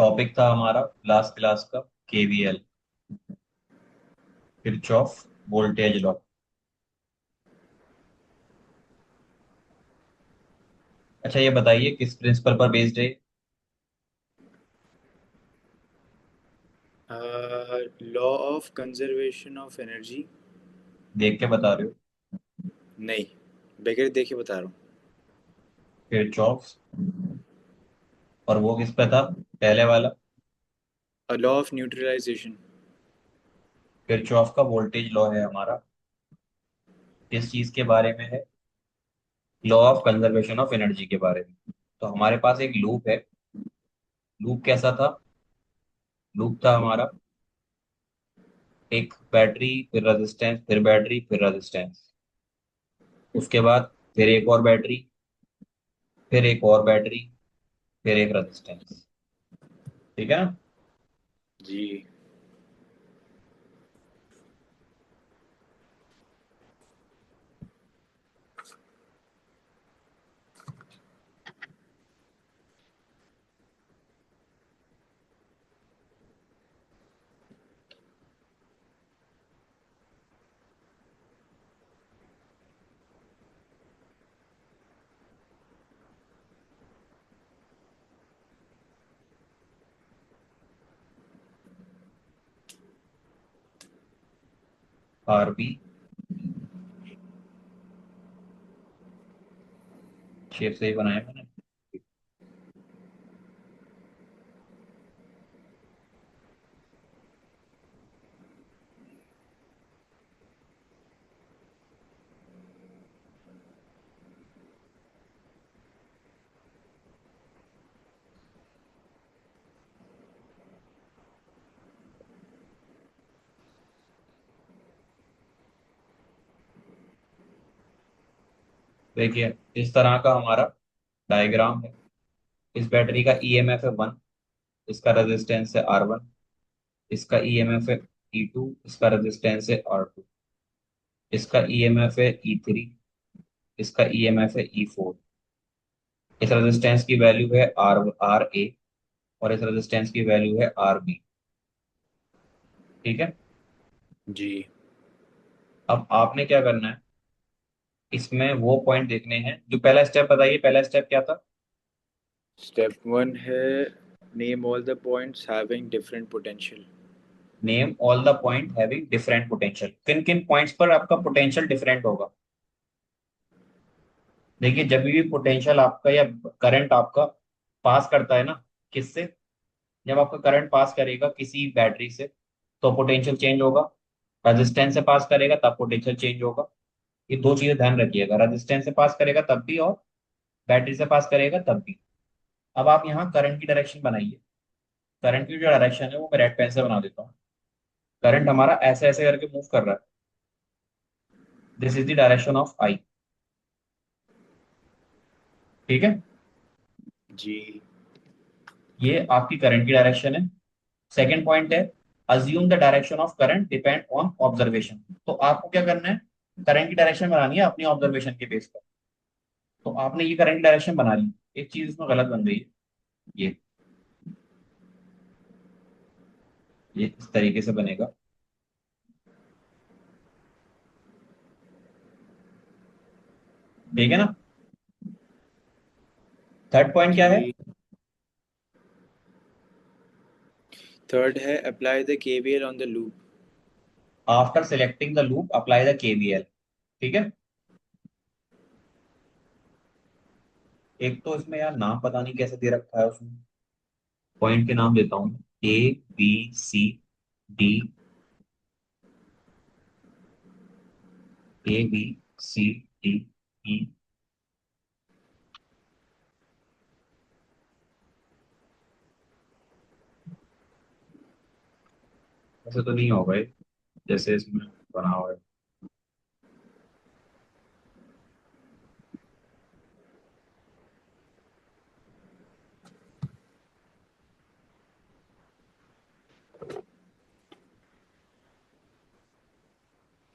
Topic था हमारा last class का केवीएल, किरचॉफ वोल्टेज लॉ। अच्छा, ये बताइए किस प्रिंसिपल पर बेस्ड है? Law of conservation of energy. देख के बता रहे हो? नहीं, बगैर देखे बता रहा हूँ। किरचॉफ। और वो किस पे था पहले वाला? Law of neutralization. किरचॉफ का वोल्टेज लॉ है हमारा। किस चीज के बारे में है? Law of conservation of energy के बारे में। तो हमारे पास एक लूप है। लूप कैसा था? लूप था हमारा एक बैटरी, फिर रेजिस्टेंस, फिर बैटरी, फिर रेजिस्टेंस। उसके बाद फिर एक और बैटरी, फिर एक और बैटरी, फिर एक रेजिस्टेंस। ठीक है ना? जी। आरबी शेप से ही बनाया मैंने। देखिए, इस तरह का हमारा डायग्राम है। इस बैटरी का ईएमएफ है 1। इसका रेजिस्टेंस है R1। इसका ईएमएफ है E2। इसका रेजिस्टेंस है R2। इसका ईएमएफ है E3। इसका ईएमएफ है E4। इस रेजिस्टेंस की वैल्यू है RA। और इस रेजिस्टेंस की वैल्यू है RB। ठीक है। जी। अब आपने क्या करना है, इसमें वो पॉइंट देखने हैं। जो पहला स्टेप बताइए, पहला स्टेप क्या था? स्टेप वन है, name all the points having different potential. Name all the point having different potential. किन किन पॉइंट्स पर आपका पोटेंशियल डिफरेंट होगा? देखिए, जब भी पोटेंशियल आपका या करंट आपका पास करता है ना, किससे? जब आपका करंट पास करेगा किसी बैटरी से, तो पोटेंशियल चेंज होगा। रेजिस्टेंस से पास करेगा तब पोटेंशियल चेंज होगा। ये दो चीजें ध्यान रखिएगा, रेजिस्टेंस से पास करेगा तब भी, और बैटरी से पास करेगा तब भी। अब आप यहाँ करंट की डायरेक्शन बनाइए। करंट की जो डायरेक्शन है वो मैं रेड पेन से बना देता हूँ। करंट हमारा ऐसे ऐसे करके मूव कर रहा है। This is the direction of I. ठीक है। जी। ये आपकी करंट की डायरेक्शन है। सेकेंड पॉइंट है, assume the direction of current depend on observation. तो आपको क्या करना है, करंट की डायरेक्शन बनानी है अपनी ऑब्जर्वेशन के बेस पर। तो आपने ये करंट की डायरेक्शन बना ली। एक चीज इसमें गलत बन गई है। ये ये इस तरीके से बनेगा। ठीक है ना? थर्ड पॉइंट क्या है? जी। थर्ड है, apply the KVL on the loop. After selecting the loop apply the KVL. ठीक है। एक तो इसमें यार नाम पता नहीं कैसे दे रखा है उसमें। पॉइंट के नाम देता हूँ। A B C D। A B C D E। ऐसे तो नहीं होगा ये, जैसे इसमें बना हुआ है।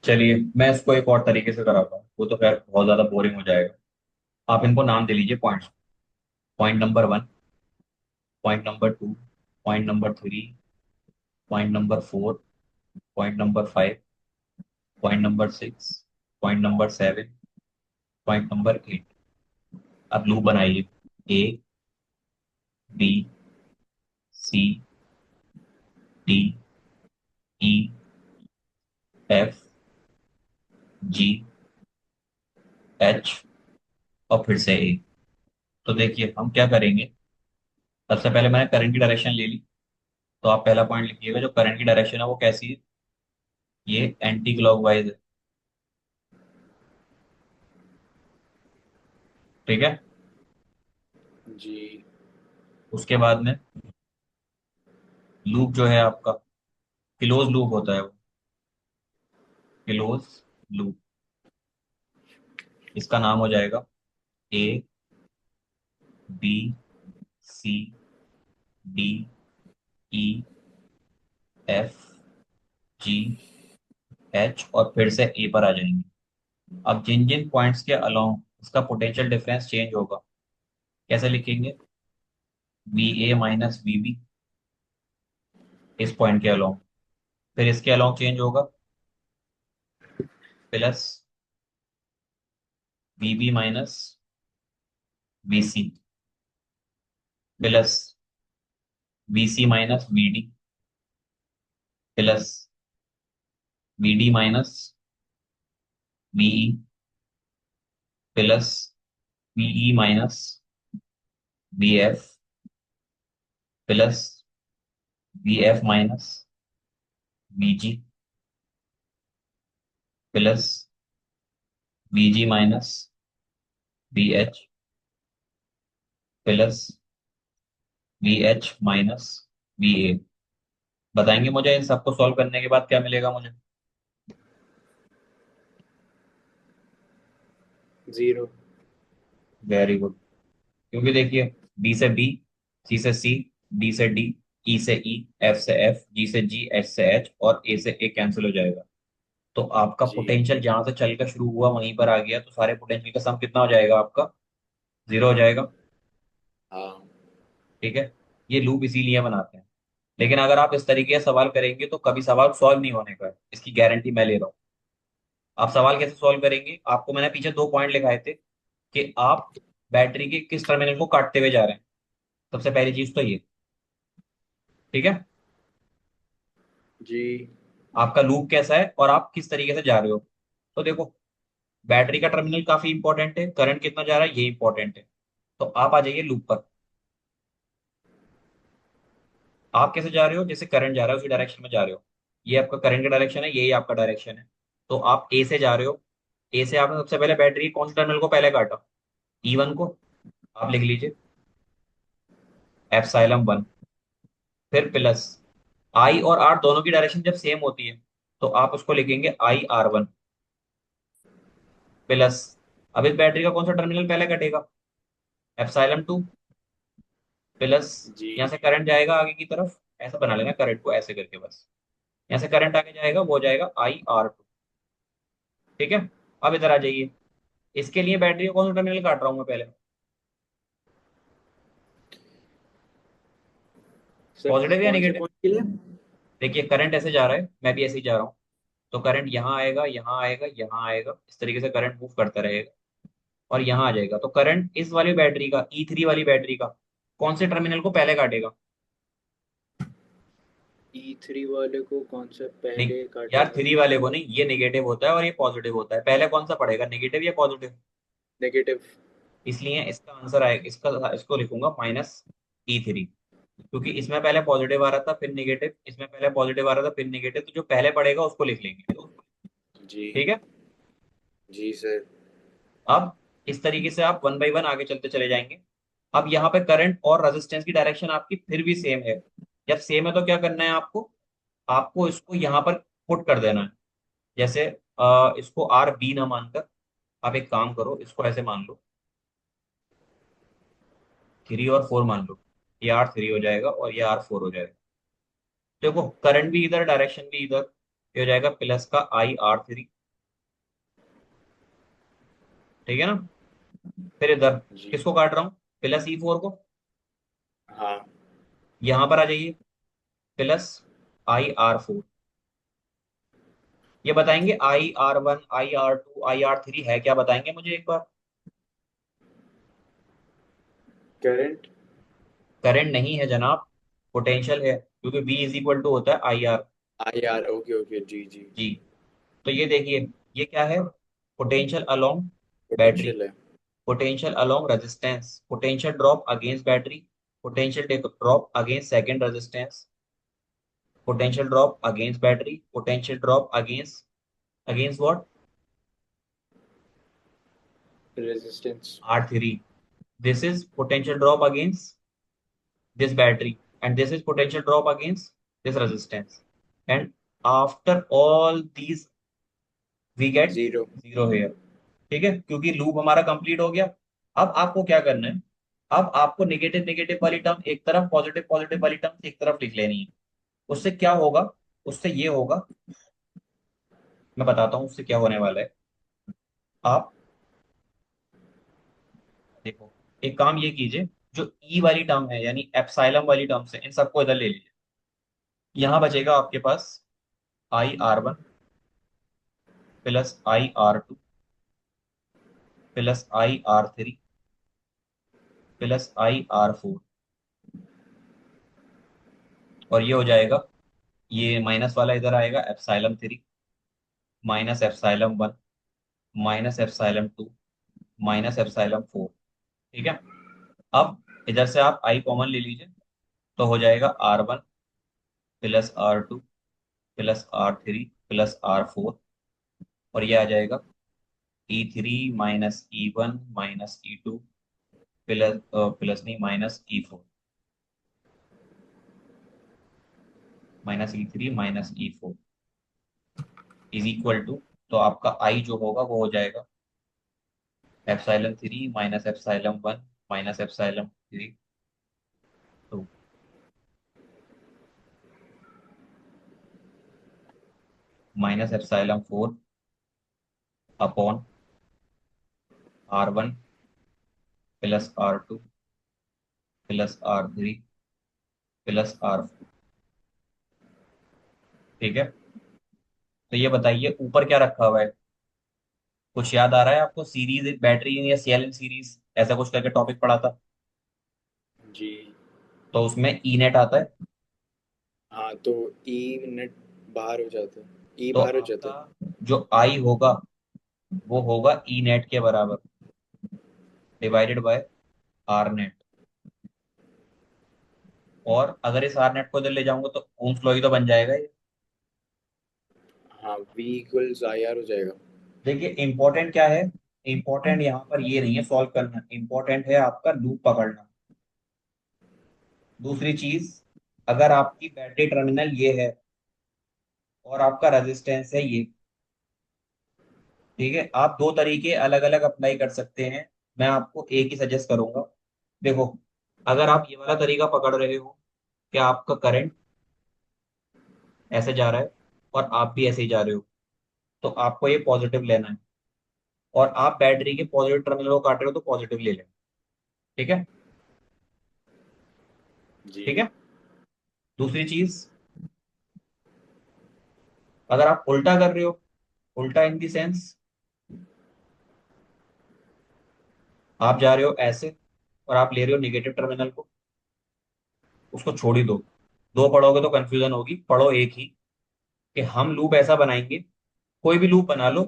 चलिए, मैं इसको एक और तरीके से कराता हूँ, वो तो खैर बहुत ज्यादा बोरिंग हो जाएगा। आप इनको नाम दे लीजिए points. Point number 1, point number 2, point number 3, point number 4, point number 5, point number 6, point number 7, point number 8। अब लूप बनाइए। A, B, C, D, E, F, G, H और फिर से A। तो देखिए हम क्या करेंगे। सबसे पहले मैंने करंट की डायरेक्शन ले ली। तो आप पहला पॉइंट लिखिएगा, जो करंट की डायरेक्शन है वो कैसी है। ये एंटी क्लॉकवाइज है। ठीक है। जी। उसके बाद में लूप जो है आपका, क्लोज लूप होता है वो। क्लोज लूप, इसका नाम हो जाएगा A, B, C, D, E, F, G, H और फिर से ए पर आ जाएंगे। अब जिन जिन पॉइंट्स के अलोंग उसका पोटेंशियल डिफरेंस चेंज होगा, कैसे लिखेंगे। VA - VB इस पॉइंट के अलोंग, फिर इसके अलोंग चेंज होगा plus VB - VC plus VC - VD plus VD - VE plus VE - VF plus VF - VG plus VG - VH plus VH - VA। बताएंगे मुझे इन सबको सॉल्व करने के बाद क्या मिलेगा मुझे। जीरो। Very good. क्योंकि देखिए, बी से बी, सी से सी, डी से डी, ई से ई, एफ से एफ, जी से जी, एच से एच और ए से ए कैंसिल हो जाएगा। तो आपका जी। पोटेंशियल जहां से चल कर शुरू हुआ वहीं पर आ गया, तो सारे पोटेंशियल का सम कितना हो जाएगा आपका। 0 हो जाएगा। हाँ। ठीक है। ये लूप इसीलिए बनाते हैं। लेकिन अगर आप इस तरीके से सवाल करेंगे तो कभी सवाल सॉल्व नहीं होने का है, इसकी गारंटी मैं ले रहा हूँ। आप सवाल कैसे सॉल्व करेंगे, आपको मैंने पीछे 2 पॉइंट लिखाए थे कि आप बैटरी के किस टर्मिनल को काटते हुए जा रहे हैं। सबसे पहली चीज तो ये। ठीक है। जी। आपका लूप कैसा है और आप किस तरीके से जा रहे हो। तो देखो, बैटरी का टर्मिनल काफी इंपॉर्टेंट है, करंट कितना जा रहा है ये इंपॉर्टेंट है। तो आप आ जाइए लूप पर। आप कैसे जा रहे हो, जैसे करंट जा रहा है उसी डायरेक्शन में जा रहे हो। ये आपका करंट का डायरेक्शन है, यही आपका डायरेक्शन है। तो आप ए से जा रहे हो। ए से आपने सबसे पहले बैटरी के कौन से टर्मिनल को पहले काटा। E1 को। आप लिख लीजिए एप्सिलॉन 1। फिर प्लस आई और आर दोनों की डायरेक्शन जब सेम होती है तो आप उसको लिखेंगे IR1 प्लस। अब इस बैटरी का कौन सा टर्मिनल पहले कटेगा। Epsilon 2 plus. जी। यहाँ से करंट जाएगा आगे की तरफ, ऐसा बना लेना करंट को ऐसे करके बस। यहाँ से करंट आगे जाएगा, वो जाएगा IR2। ठीक है। अब इधर आ जाइए। इसके लिए बैटरी का कौन सा टर्मिनल काट रहा हूँ मैं पहले। सर पॉजिटिव या कौन से निगेटिव। पॉइंट के लिए? देखिए करंट ऐसे जा रहा है, मैं भी ऐसे ही जा रहा हूँ। तो करंट यहाँ आएगा, यहाँ आएगा, यहाँ आएगा, इस तरीके से करंट मूव करता रहेगा और यहाँ आ जाएगा। तो करंट इस वाली बैटरी का, E3 वाली बैटरी का कौन से टर्मिनल को पहले काटेगा। E3 वाले को कौन सा नहीं पहले यार, काटेगा? 3 वाले को नहीं, ये नेगेटिव होता है और ये पॉजिटिव होता है, पहले कौन सा पड़ेगा, नेगेटिव या पॉजिटिव। नेगेटिव। इसलिए इसका आंसर आएगा, इसका इसको लिखूंगा -E3। क्योंकि इसमें पहले पॉजिटिव आ रहा था फिर निगेटिव, इसमें पहले पॉजिटिव आ रहा था फिर निगेटिव, तो जो पहले पड़ेगा उसको लिख लेंगे। जी। ठीक है। जी सर। अब इस तरीके से आप 1 बाय 1 आगे चलते चले जाएंगे। अब यहाँ पे करंट और रेजिस्टेंस की डायरेक्शन आपकी फिर भी सेम है। जब सेम है तो क्या करना है आपको। आपको इसको यहाँ पर पुट कर देना है। जैसे इसको RB ना मानकर आप एक काम करो, इसको ऐसे मान लो, 3 और 4 मान लो। ये R3 हो जाएगा और ये R4 हो जाएगा। देखो करंट भी इधर, डायरेक्शन भी इधर, ये हो जाएगा प्लस का IR3। ठीक है ना। फिर इधर जी। किसको काट रहा हूँ, +E4 को। हाँ। यहां पर आ जाइए। Plus IR4। ये बताएंगे IR1, IR2, IR3 है क्या, बताएंगे मुझे एक बार। करंट। करंट नहीं है जनाब, पोटेंशियल है, क्योंकि V इज इक्वल टू होता है IR। I R, okay okay, जी जी। जी। तो ये देखिए, ये क्या है, पोटेंशियल अलोंग बैटरी, पोटेंशियल है। Potential along resistance, potential drop against battery, potential drop against second resistance, potential drop against battery, potential drop against, against what, resistance. R3। This is potential drop against this battery, and this is potential drop against this resistance, and after all these we get zero. zero here। ठीक है, क्योंकि loop हमारा complete हो गया। अब आपको क्या करना है, अब आपको नेगेटिव नेगेटिव वाली टर्म एक तरफ, पॉजिटिव पॉजिटिव वाली टर्म एक तरफ लिख लेनी है। उससे क्या होगा, उससे ये होगा, मैं बताता हूँ उससे क्या होने वाला है। आप देखो, एक काम ये कीजिए, जो ई वाली टर्म है यानी एप्सिलॉन वाली टर्म से इन सबको इधर ले लीजिए। यहाँ बचेगा आपके पास IR1 plus IR2 plus IR3 plus IR4, और ये हो जाएगा, ये माइनस वाला इधर आएगा, epsilon 3 minus epsilon 1 minus epsilon 2 minus epsilon 4। ठीक है, अब इधर से आप आई कॉमन ले लीजिए, तो हो जाएगा R1 plus R2 plus R3 plus R4, और ये आ जाएगा E3 minus E1 minus E2 plus plus नहीं minus E4, minus E3 minus E4 is equal to, तो आपका आई जो होगा वो हो जाएगा epsilon 3 minus epsilon 1 minus epsilon 3 minus epsilon 4 upon R1 plus R2 plus R3 plus R4। ठीक है, तो ये बताइए ऊपर क्या रखा हुआ है, कुछ याद आ रहा है आपको, सीरीज बैटरी या सेल इन सीरीज ऐसा कुछ करके टॉपिक पढ़ा था, जी। तो उसमें ई नेट आता है। हाँ, तो ई नेट बाहर हो जाता है, ई तो बाहर हो जाता आपका है। जो आई होगा वो होगा ई नेट के बराबर, डिवाइडेड बाय आर नेट। और अगर इस आर नेट को इधर ले जाऊंगा तो ओम्स लॉ ही तो बन जाएगा ये। हाँ, वी इक्वल्स आई आर हो जाएगा। देखिए इंपॉर्टेंट क्या है, इंपॉर्टेंट यहाँ पर ये नहीं है सॉल्व करना, इंपॉर्टेंट है आपका लूप पकड़ना। दूसरी चीज, अगर आपकी बैटरी टर्मिनल ये है और आपका रेजिस्टेंस है ये, ठीक है, आप दो तरीके अलग अलग अप्लाई कर सकते हैं, मैं आपको एक ही सजेस्ट करूंगा। देखो, अगर आप ये वाला तरीका पकड़ रहे हो कि आपका करंट ऐसे जा रहा है और आप भी ऐसे ही जा रहे हो, तो आपको ये पॉजिटिव लेना है, और आप बैटरी के पॉजिटिव टर्मिनल को काट रहे हो तो पॉजिटिव ले लेना। ठीक है, जी। ठीक है। दूसरी चीज, अगर आप उल्टा कर रहे हो, उल्टा इन दी सेंस, आप जा रहे हो ऐसे और आप ले रहे हो निगेटिव टर्मिनल को, उसको छोड़ ही दो। दो पढ़ोगे तो कंफ्यूजन होगी, पढ़ो एक ही, कि हम लूप ऐसा बनाएंगे, कोई भी लूप बना लो,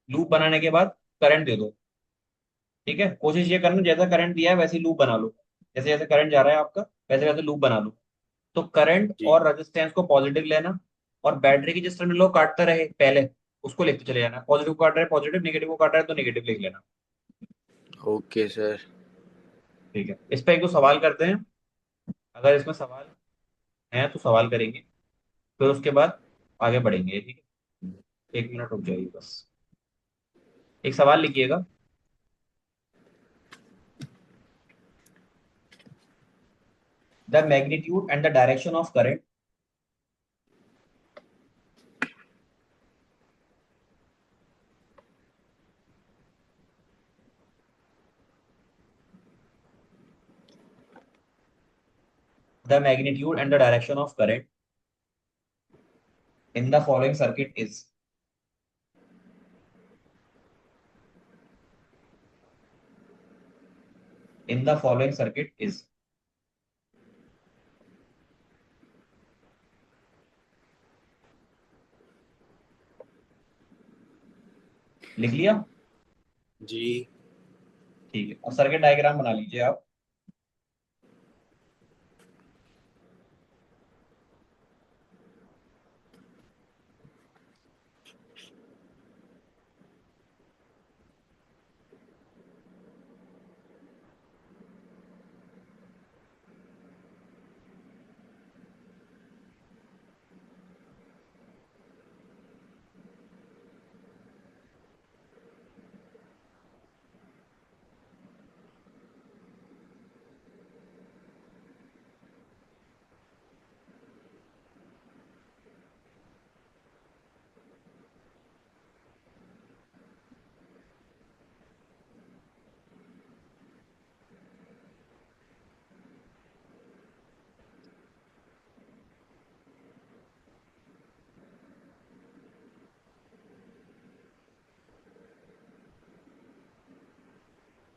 लूप बनाने के बाद करंट दे दो। ठीक है, कोशिश ये करना जैसा करंट दिया है वैसे लूप बना लो, जैसे जैसे करंट जा रहा है आपका वैसे वैसे लूप बना लो। तो करंट जी और रेजिस्टेंस को पॉजिटिव लेना, और बैटरी की जिस टर्मिनल को काटता रहे पहले उसको लिखते चले जाना, पॉजिटिव को काट रहा है पॉजिटिव, नेगेटिव को काट रहा है तो नेगेटिव लिख लेना। Okay sir. ठीक है, इस पर एक दो सवाल करते हैं, अगर इसमें सवाल हैं तो सवाल करेंगे, फिर उसके बाद आगे बढ़ेंगे। ठीक है, 1 मिनट रुक जाइए बस, एक सवाल लिखिएगा। The magnitude and the direction of current, the magnitude and the direction of current in the following circuit is. In the following circuit is. लिख लिया? जी। ठीक है, और सर्किट डायग्राम बना लीजिए आप।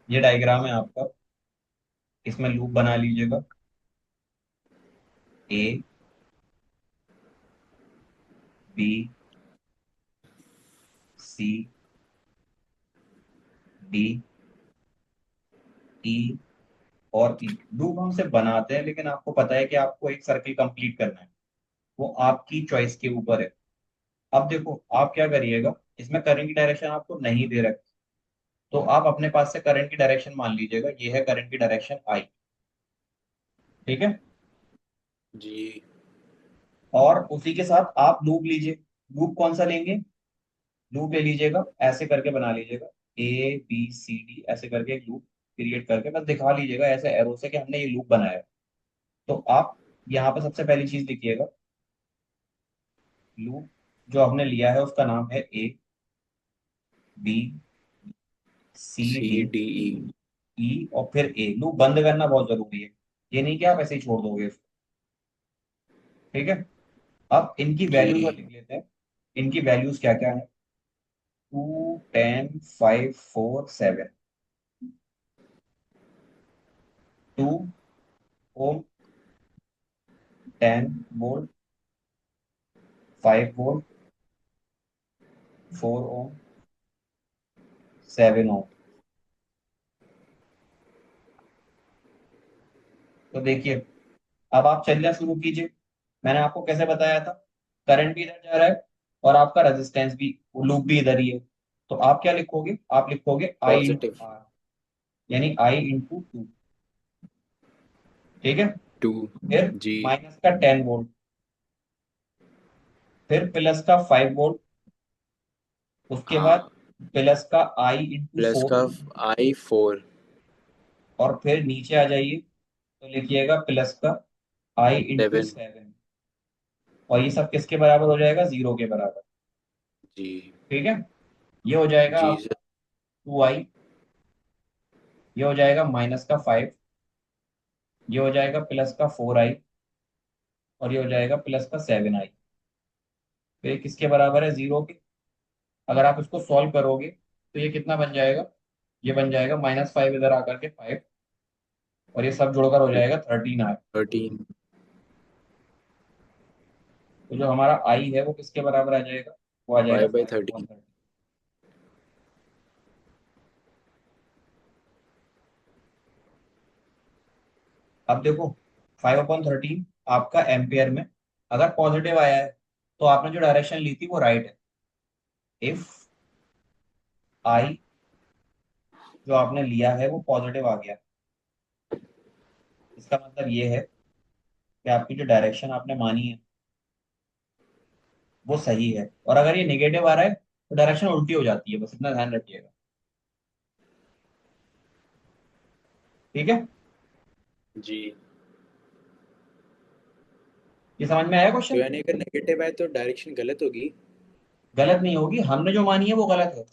ये डायग्राम है आपका, इसमें लूप बना लीजिएगा। ए, बी, सी, डी, ई और ई। लूप हम से बनाते हैं, लेकिन आपको पता है कि आपको एक सर्किल कंप्लीट करना है, वो आपकी चॉइस के ऊपर है। अब देखो आप क्या करिएगा, इसमें करंट की डायरेक्शन आपको नहीं दे रखी, तो आप अपने पास से करंट की डायरेक्शन मान लीजिएगा, ये है करंट की डायरेक्शन आई। ठीक है, जी। और उसी के साथ आप लूप लीजिए। लूप कौन सा लेंगे? लूप ले लीजिएगा, ऐसे करके बना लीजिएगा, ए बी सी डी ऐसे करके एक लूप क्रिएट करके बस दिखा लीजिएगा ऐसे एरो से कि हमने ये लूप बनाया है। तो आप यहाँ पे सबसे पहली चीज लिखिएगा, लूप जो आपने लिया है उसका नाम है ए, बी, सी, सी डी, डी ई। ई और फिर ए। लूप बंद करना बहुत जरूरी है, ये नहीं कि आप ऐसे ही छोड़ दोगे इसको। ठीक है, अब इनकी वैल्यूज और जी। लिख लेते हैं। इनकी वैल्यूज क्या क्या है? 2 10 5 4 7। 2 ओम, 10 वोल्ट, 5 वोल्ट, 4 ओम, 7 ओम। तो देखिए, अब आप चलना शुरू कीजिए। मैंने आपको कैसे बताया था, करंट भी इधर जा रहा है और आपका रेजिस्टेंस भी, लूप भी इधर ही है। तो आप क्या लिखोगे? आप लिखोगे आई इंटू पॉजिटिव। आर, यानी आई इंटू टू। ठीक है, टू। फिर जी। माइनस का 10 वोल्ट, फिर प्लस का 5 वोल्ट, उसके बाद हाँ। प्लस का आई इंटू प्लस फोर, का आई 4। और फिर नीचे आ जाइए तो लिखिएगा प्लस का आई इंटू 7। 7। और ये सब किसके बराबर हो जाएगा? 0 के बराबर। जी। ठीक है, ये हो जाएगा जी आपका सर। 2 आई, ये हो जाएगा माइनस का 5, ये हो जाएगा प्लस का 4 आई, और ये हो जाएगा प्लस का 7 आई। तो ये किसके बराबर है? 0 के। अगर आप इसको सॉल्व करोगे तो ये कितना बन जाएगा? ये बन जाएगा -5 इधर आकर के 5, और ये सब जुड़कर हो जाएगा 13 आई। 13। तो जो हमारा आई है वो किसके बराबर आ जाएगा? वो आ जाएगा 5/13। 5/30। अब देखो, 5/13 आपका एम्पियर में अगर पॉजिटिव आया है, तो आपने जो डायरेक्शन ली थी वो राइट है। इफ आई जो आपने लिया है वो पॉजिटिव आ गया, इसका मतलब ये है कि आपकी जो डायरेक्शन आपने मानी है वो सही है। और अगर ये नेगेटिव आ रहा है तो डायरेक्शन उल्टी हो जाती है, बस इतना ध्यान रखिएगा। ठीक है, जी। ये समझ में आया तो क्वेश्चन? यानी अगर नेगेटिव है तो डायरेक्शन गलत होगी। गलत नहीं होगी, हमने जो मानी है वो गलत है।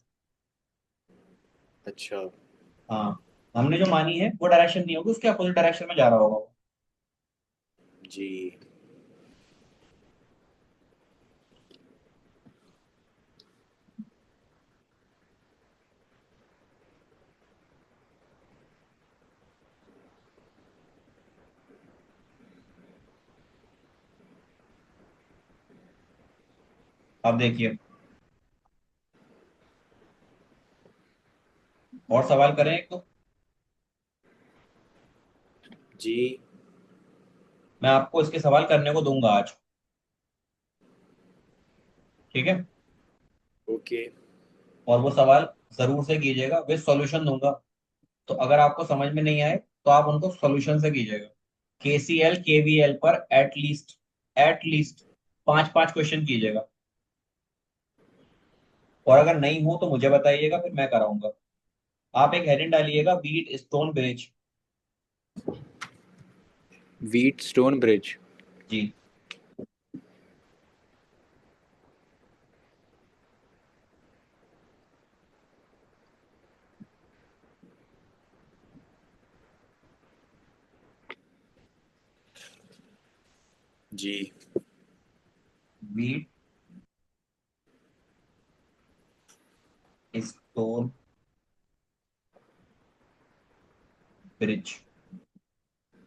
अच्छा। हाँ, हमने जो मानी है वो डायरेक्शन नहीं होगी, उसके अपोजिट डायरेक्शन में जा रहा होगा वो। जी। अब देखिए, और सवाल करें एक तो। जी। मैं आपको इसके सवाल करने को दूंगा आज। ठीक है। ओके। और वो सवाल जरूर से कीजिएगा, विद सॉल्यूशन दूंगा। तो अगर आपको समझ में नहीं आए तो आप उनको सॉल्यूशन से कीजिएगा। केसीएल केवीएल पर एट लीस्ट 5-5 क्वेश्चन कीजिएगा। और अगर नहीं हो तो मुझे बताइएगा, फिर मैं कराऊंगा। आप एक हेडिंग डालिएगा, Wheatstone bridge. Wheatstone bridge. जी। जी। Wheatstone bridge.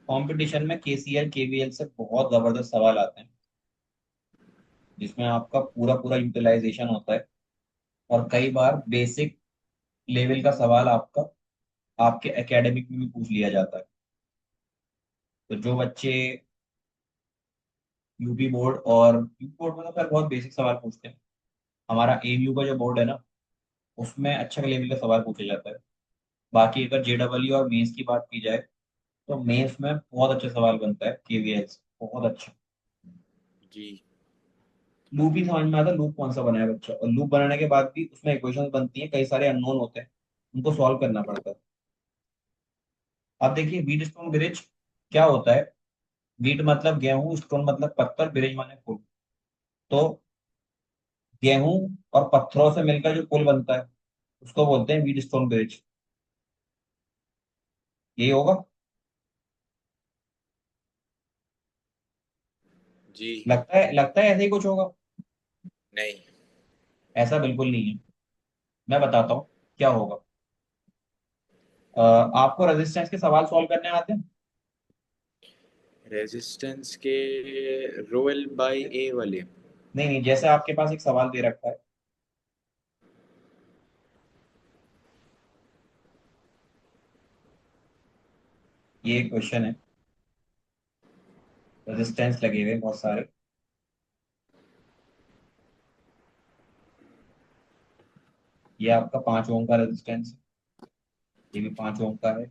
कंपटीशन में केसीएल केवीएल से बहुत जबरदस्त सवाल आते हैं, जिसमें आपका पूरा पूरा यूटिलाइजेशन होता है। और कई बार बेसिक लेवल का सवाल आपका आपके एकेडमिक में भी पूछ लिया जाता है। तो जो बच्चे यूपी बोर्ड, और यूपी बोर्ड में तो खैर बहुत बेसिक सवाल पूछते हैं। हमारा एमयू का जो बोर्ड है ना, उसमें अच्छा लेवल का सवाल पूछा जाता है। बाकी अगर जेडब्ल्यू और मेंस की बात की जाए, तो मेंस में बहुत अच्छा सवाल बनता है केवीएल से, बहुत अच्छा। जी। लूप ही समझ में आता है, लूप कौन सा बनाया बच्चा, और लूप बनाने के बाद भी उसमें इक्वेशंस बनती हैं, कई सारे अननोन होते हैं, उनको सॉल्व करना पड़ता है। अब देखिए, व्हीट स्टोन ब्रिज क्या होता है। व्हीट मतलब गेहूं, स्टोन मतलब पत्थर, ब्रिज माने पुल। तो गेहूं और पत्थरों से मिलकर जो पुल बनता है, उसको बोलते हैं व्हीट स्टोन ब्रिज। यही होगा। जी। लगता है ऐसे ही कुछ होगा। नहीं। ऐसा बिल्कुल नहीं है। मैं बताता हूँ क्या होगा। आपको रेजिस्टेंस के सवाल सॉल्व करने आते हैं? रेजिस्टेंस के रोल बाय ए वाले। नहीं नहीं, जैसे आपके पास एक सवाल दे रखा है, ये क्वेश्चन है, रेजिस्टेंस लगे हुए बहुत सारे। ये आपका 5 ओम का रेजिस्टेंस है, ये भी 5 ओम का है,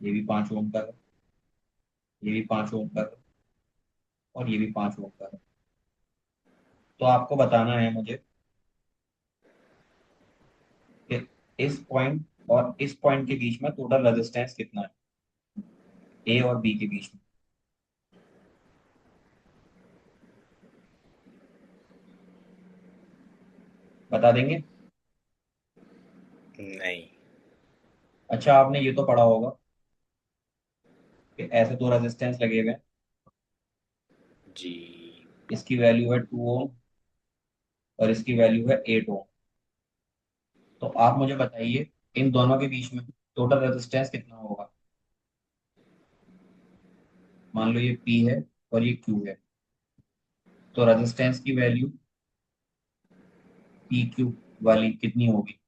ये भी 5 ओम का है, ये भी 5 ओम का है, और ये भी 5 ओम का है। तो आपको बताना है मुझे कि इस पॉइंट और इस पॉइंट के बीच में टोटल रेजिस्टेंस कितना है, ए और बी के बीच में। बता देंगे? नहीं। अच्छा, आपने ये तो पढ़ा होगा कि ऐसे दो रेजिस्टेंस लगे हुए हैं, जी। इसकी वैल्यू है 2 ओम और इसकी वैल्यू है 8 ओम। तो आप मुझे बताइए, इन दोनों के बीच में टोटल रेजिस्टेंस कितना होगा। मान लो ये पी है और ये क्यू है, तो रेजिस्टेंस की वैल्यू पी क्यू वाली कितनी होगी?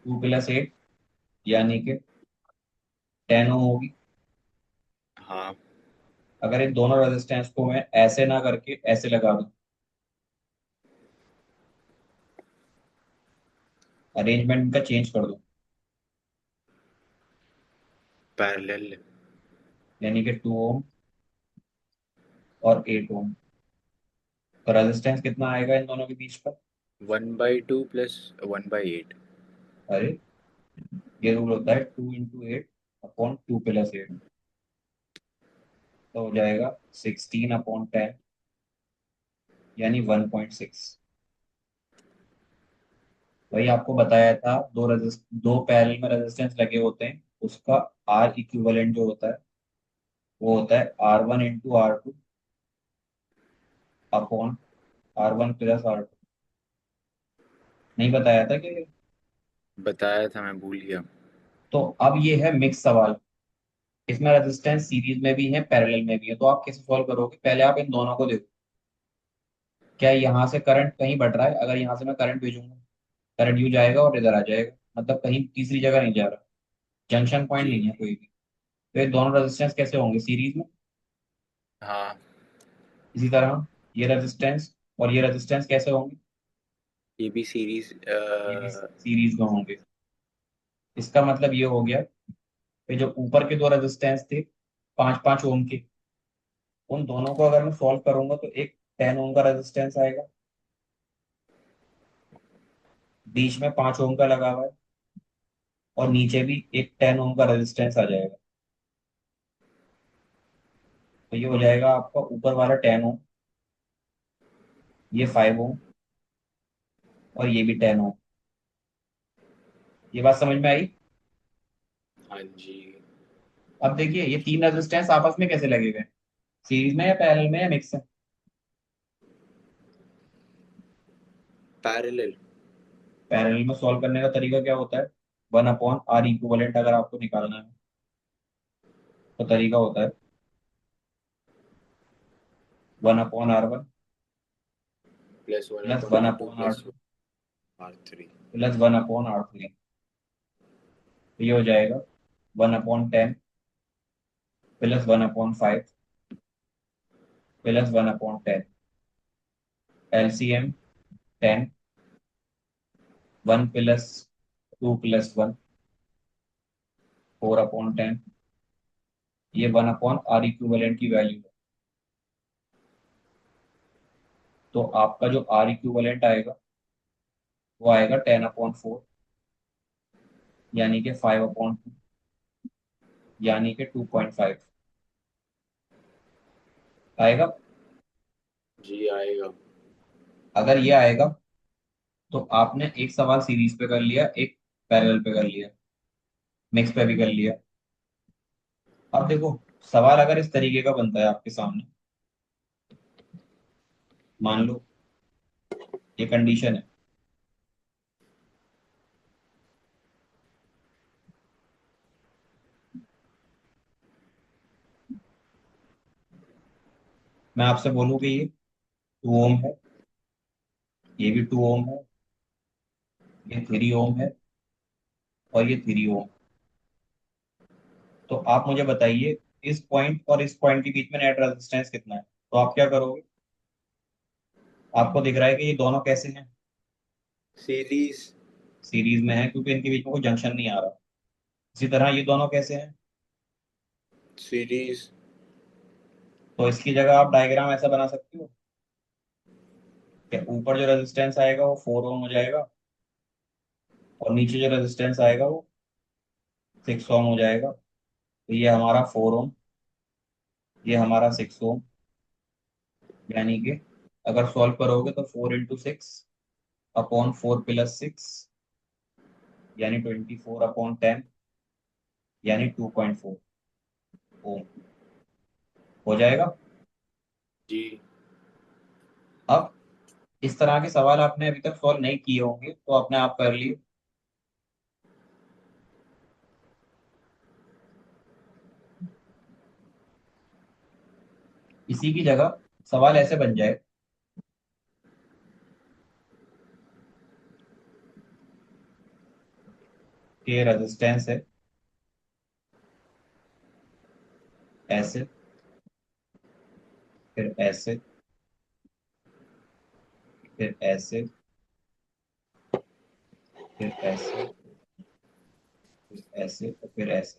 2 + 8 यानी कि 10 ओम होगी। हाँ। अगर इन दोनों रेजिस्टेंस को मैं ऐसे ना करके ऐसे लगा दूं, अरेंजमेंट इनका चेंज कर दूं, पैरेलल। यानी कि 2 ओम और 8 ओम, तो रेजिस्टेंस कितना आएगा इन दोनों के बीच का? 1/2 प्लस 1/8। अरे, ये रूल होता है 2 × 8 अपॉन 2 + 8, तो हो जाएगा 16/10, यानी 1.6। वही आपको बताया था, दो पैरेलल में रेजिस्टेंस लगे होते हैं, उसका आर इक्विवेलेंट जो होता है, वो होता है R1 × R2 upon R1 + R2। नहीं बताया था कि? बताया था, मैं भूल गया। तो अब ये है मिक्स सवाल। इसमें रेजिस्टेंस सीरीज में भी है, पैरेलल में भी है। तो आप कैसे सॉल्व करोगे? पहले आप इन दोनों को देखो, क्या यहाँ से करंट कहीं बढ़ रहा है? अगर यहाँ से मैं करंट भेजूंगा, करंट यू जाएगा और इधर आ जाएगा, मतलब कहीं तीसरी जगह नहीं जा रहा, जंक्शन पॉइंट जी। नहीं है कोई भी। तो ये दोनों रेजिस्टेंस कैसे होंगे? सीरीज में। हाँ। इसी तरह ये रेजिस्टेंस और ये रेजिस्टेंस कैसे होंगे? ये भी सीरीज। ये भी सीरीज में होंगे। इसका मतलब ये हो गया कि जो ऊपर के दो रेजिस्टेंस थे 5 5 ओम के, उन दोनों को अगर मैं सॉल्व करूंगा तो एक 10 ओम का रेजिस्टेंस आएगा, बीच में 5 ओम का लगा हुआ है, और नीचे भी एक 10 ओम का रेजिस्टेंस आ जाएगा। तो ये हो जाएगा आपका ऊपर वाला 10 ओम, ये 5 ओम, और ये भी 10 ओम। ये बात समझ में आई? हाँ जी। अब देखिए ये तीन रेजिस्टेंस आपस में कैसे लगे हुए? सीरीज में या पैरेलल में या मिक्स है? पैरेलल। पैरेलल में सॉल्व करने का तरीका क्या होता है? 1/R इक्विवेलेंट अगर आपको निकालना है तो तरीका होता है 1/R1 plus one plus upon one R two upon R plus two R3। Plus 1/R3। तो ये हो जाएगा 1/10 प्लस 1/5 प्लस 1/10। एलसीएम 10, 1 + 2 + 1, 4/10। ये 1/R इक्विवेलेंट की वैल्यू है। तो आपका जो आर इक्विवेलेंट आएगा वो आएगा 10/4, यानी कि 5/2, यानी कि 2.5 आएगा। जी आएगा। अगर ये आएगा तो आपने एक सवाल सीरीज पे कर लिया, एक पैरेलल पे कर लिया, मिक्स पे भी कर लिया। अब देखो, सवाल अगर इस तरीके का बनता है आपके सामने, मान लो ये कंडीशन है, मैं आपसे बोलूँ कि ये 2 ओम है, ये भी 2 ओम है, ये 3 ओम है, और ये 3 ओम। तो आप मुझे बताइए इस पॉइंट और इस पॉइंट के बीच में नेट रेजिस्टेंस कितना है? तो आप क्या करोगे? आपको दिख रहा है कि ये दोनों कैसे हैं? सीरीज। सीरीज में है, क्योंकि इनके बीच में कोई जंक्शन नहीं आ रहा। इसी तरह ये दोनों कैसे हैं? सीरीज। तो इसकी जगह आप डायग्राम ऐसा बना सकते हो कि ऊपर जो रेजिस्टेंस आएगा वो 4 ओम हो जाएगा, और नीचे जो रेजिस्टेंस आएगा वो 6 ओम हो जाएगा। तो ये हमारा 4 ओम, ये हमारा 6 ओम, यानी कि अगर सॉल्व करोगे तो 4 × 6/4 + 6, यानी 24/10, यानी 2.4 ओम हो जाएगा। जी। अब इस तरह के सवाल आपने अभी तक सॉल्व नहीं किए होंगे तो आपने आप कर लिए। इसी की जगह सवाल ऐसे बन जाए कि रेजिस्टेंस है ऐसे, फिर ऐसे, फिर ऐसे, फिर ऐसे, फिर ऐसे, और फिर ऐसे,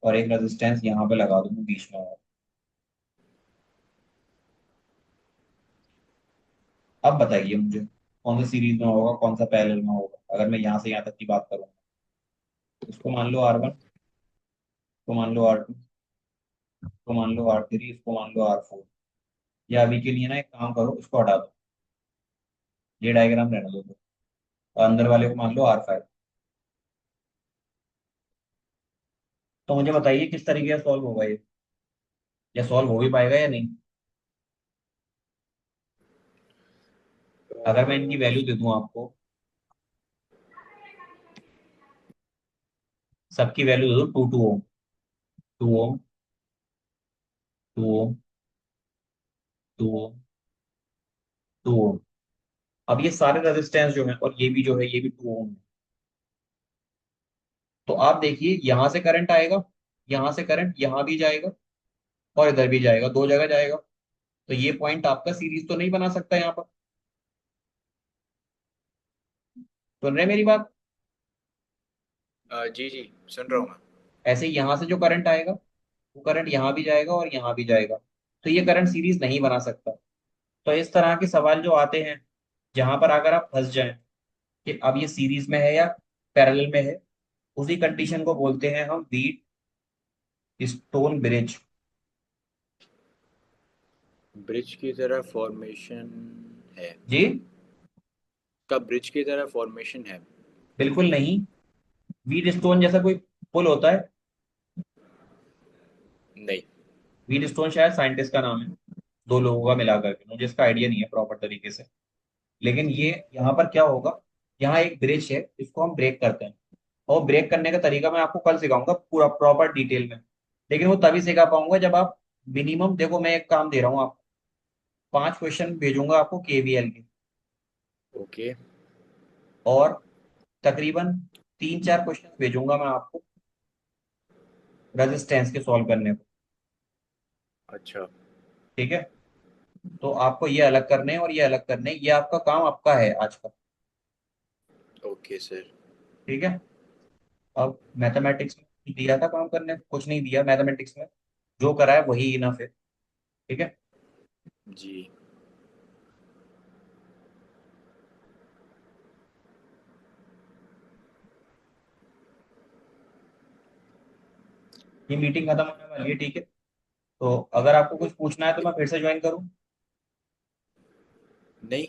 और एक रेजिस्टेंस यहाँ पे लगा दूंगा बीच में। और अब बताइए मुझे कौन सा सीरीज में होगा, कौन सा पैरेलल में होगा? अगर मैं यहाँ से यहाँ तक की बात करूँ, इसको मान लो R1, इसको मान लो R2, इसको मान लो R3, इसको मान लो R4। या अभी के लिए ना एक काम करो, इसको हटा दो, ये डायग्राम रहने दो, और अंदर वाले को मान लो R5। तो मुझे बताइए किस तरीके से सॉल्व होगा ये, या सॉल्व हो भी पाएगा या नहीं? अगर मैं इनकी वैल्यू दे दूं आपको, सबकी वैल्यू दे दूं 2 2 ओम, 2 ओम, 2 ओम, 2 ओम, 2 ओम। अब ये सारे रेजिस्टेंस जो है और ये भी जो है ये भी 2 ओम है। तो आप देखिए यहां से करंट आएगा, यहां से करंट यहां भी जाएगा और इधर भी जाएगा, दो जगह जाएगा। तो ये पॉइंट आपका सीरीज तो नहीं बना सकता यहाँ पर। सुन रहे हैं मेरी बात? जी जी, सुन रहा हूँ मैं। ऐसे ही यहां से जो करंट आएगा वो करंट यहाँ भी जाएगा और यहाँ भी जाएगा। तो ये करंट सीरीज नहीं बना सकता। तो इस तरह के सवाल जो आते हैं जहां पर अगर आप फंस जाएं कि अब ये सीरीज में है या पैरेलल में है, उसी कंडीशन को बोलते हैं हम व्हीट स्टोन ब्रिज। ब्रिज की तरह फॉर्मेशन है? जी का ब्रिज की तरह फॉर्मेशन है? बिल्कुल नहीं। व्हीट स्टोन जैसा कोई पुल होता है? नहीं। व्हीट स्टोन शायद साइंटिस्ट का नाम है, दो लोगों का मिलाकर के, मुझे इसका आइडिया नहीं है प्रॉपर तरीके से। लेकिन ये यहाँ पर क्या होगा, यहाँ एक ब्रिज है इसको हम ब्रेक करते हैं। और ब्रेक करने का तरीका मैं आपको कल सिखाऊंगा पूरा प्रॉपर डिटेल में। लेकिन वो तभी सिखा पाऊंगा जब आप मिनिमम, देखो मैं एक काम दे रहा हूँ आपको, 5 क्वेश्चन भेजूंगा आपको केवीएल के, ओके। और तकरीबन 3-4 क्वेश्चन भेजूंगा मैं आपको रेजिस्टेंस के सॉल्व करने को। अच्छा। ठीक है? तो आपको ये अलग करने हैं और ये अलग करने हैं, ये आपका काम आपका है आज का। Okay sir. ठीक है? अब मैथमेटिक्स में कुछ दिया था काम करने को? कुछ नहीं दिया मैथमेटिक्स में, जो करा है वही इनफ है। ठीक है? जी। ये मीटिंग खत्म होने वाली है, ठीक है? तो अगर आपको कुछ पूछना है तो मैं फिर से ज्वाइन करूँ? नहीं।